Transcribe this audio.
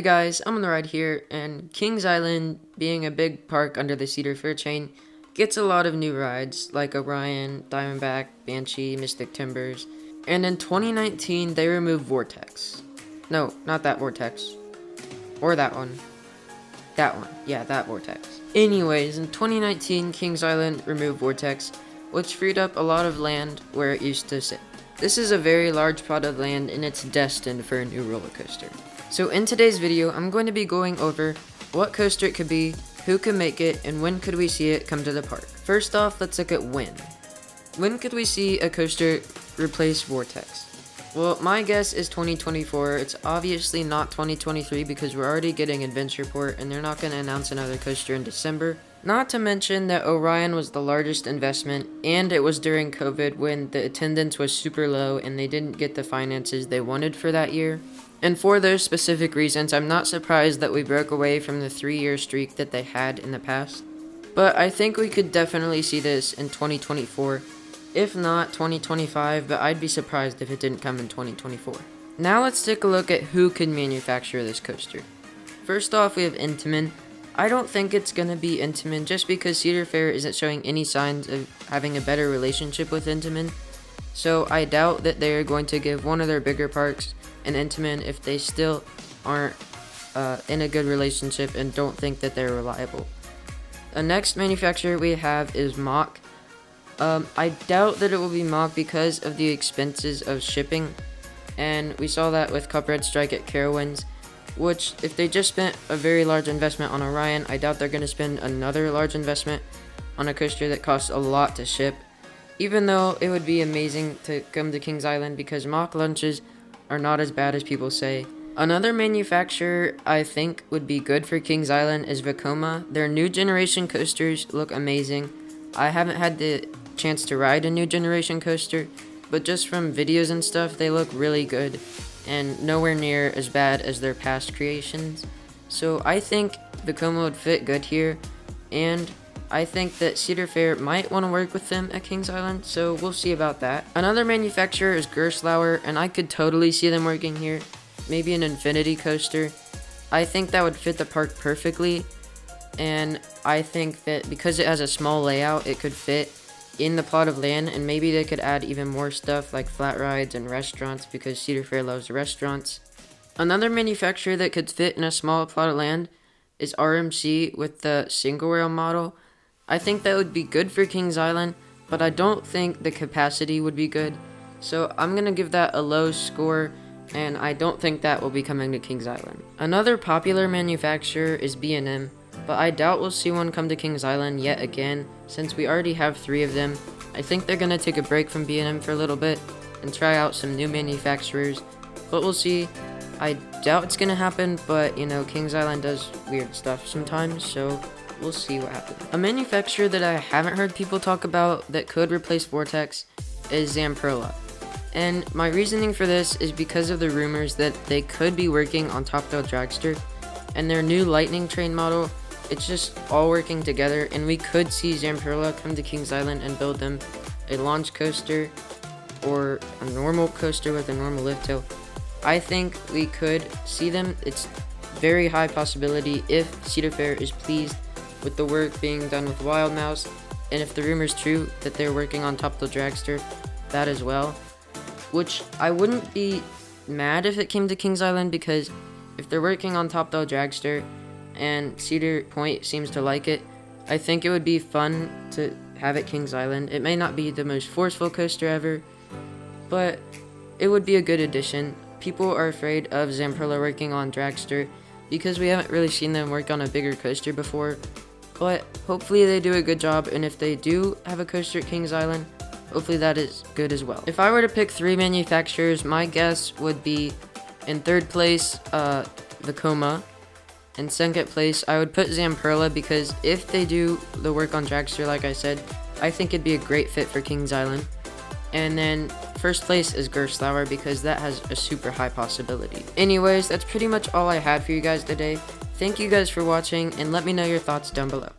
Hey guys, I'm on the ride here, and Kings Island, being a big park under the Cedar Fair chain, gets a lot of new rides like Orion, Diamondback, Banshee, Mystic Timbers, and in 2019 they removed Vortex. No, not that Vortex. Or that one. That one. Yeah, that Vortex. Anyways, in 2019, Kings Island removed Vortex, which freed up a lot of land where it used to sit. This is a very large plot of land and it's destined for a new roller coaster. So in today's video, I'm going to be going over what coaster it could be, who could make it, and when could we see it come to the park. First off, let's look at when. When could we see a coaster replace Vortex? Well, my guess is 2024. It's obviously not 2023 because we're already getting Adventureport and they're not going to announce another coaster in December. Not to mention that Orion was the largest investment and it was during COVID when the attendance was super low and they didn't get the finances they wanted for that year. And for those specific reasons, I'm not surprised that we broke away from the 3-year streak that they had in the past. But I think we could definitely see this in 2024. If not 2025, but I'd be surprised if it didn't come in 2024. Now let's take a look at who could manufacture this coaster. First off, we have Intamin. I don't think it's gonna be Intamin just because Cedar Fair isn't showing any signs of having a better relationship with Intamin. So I doubt that they're going to give one of their bigger parks an Intamin if they still aren't in a good relationship and don't think that they're reliable. The next manufacturer we have is Mach. I doubt that it will be Mach because of the expenses of shipping, and we saw that with Cuphead Strike at Carowinds, which if they just spent a very large investment on Orion, I doubt they're going to spend another large investment on a coaster that costs a lot to ship, even though it would be amazing to come to Kings Island because Mach lunches are not as bad as people say. Another manufacturer I think would be good for Kings Island is Vekoma. Their new generation coasters look amazing. I haven't had the chance to ride a new generation coaster, but just from videos and stuff, they look really good and nowhere near as bad as their past creations. So I think Vekoma would fit good here, and I think that Cedar Fair might want to work with them at Kings Island, so we'll see about that. Another manufacturer is Gerstlauer, and I could totally see them working here. Maybe an infinity coaster. I think that would fit the park perfectly, and I think that because it has a small layout, it could fit in the plot of land, and maybe they could add even more stuff like flat rides and restaurants because Cedar Fair loves restaurants. Another manufacturer that could fit in a small plot of land is RMC with the single rail model. I think that would be good for Kings Island, but I don't think the capacity would be good. So I'm going to give that a low score, and I don't think that will be coming to Kings Island. Another popular manufacturer is B&M, but I doubt we'll see one come to Kings Island yet again, since we already have 3 of them. I think they're going to take a break from B&M for a little bit and try out some new manufacturers, but we'll see. I doubt it's going to happen, but you know, Kings Island does weird stuff sometimes, so we'll see what happens. A manufacturer that I haven't heard people talk about that could replace Vortex is Zamperla. And my reasoning for this is because of the rumors that they could be working on Top Thrill Dragster, and their new Lightning Train model, it's just all working together, and we could see Zamperla come to Kings Island and build them a launch coaster or a normal coaster with a normal lift hill. I think we could see them. It's very high possibility if Cedar Fair is pleased with the work being done with Wild Mouse, and if the rumor's true that they're working on Top Thrill Dragster, that as well. Which I wouldn't be mad if it came to Kings Island, because if they're working on Top Thrill Dragster and Cedar Point seems to like it, I think it would be fun to have at Kings Island. It may not be the most forceful coaster ever, but it would be a good addition. People are afraid of Zamperla working on Dragster because we haven't really seen them work on a bigger coaster before, but hopefully they do a good job, and if they do have a coaster at Kings Island, hopefully that is good as well. If I were to pick 3 manufacturers, my guess would be in 3rd place, Vekoma. In 2nd place, I would put Zamperla because if they do the work on Dragster, like I said, I think it'd be a great fit for Kings Island. And then 1st place is Gerstlauer because that has a super high possibility. Anyways, that's pretty much all I had for you guys today. Thank you guys for watching, and let me know your thoughts down below.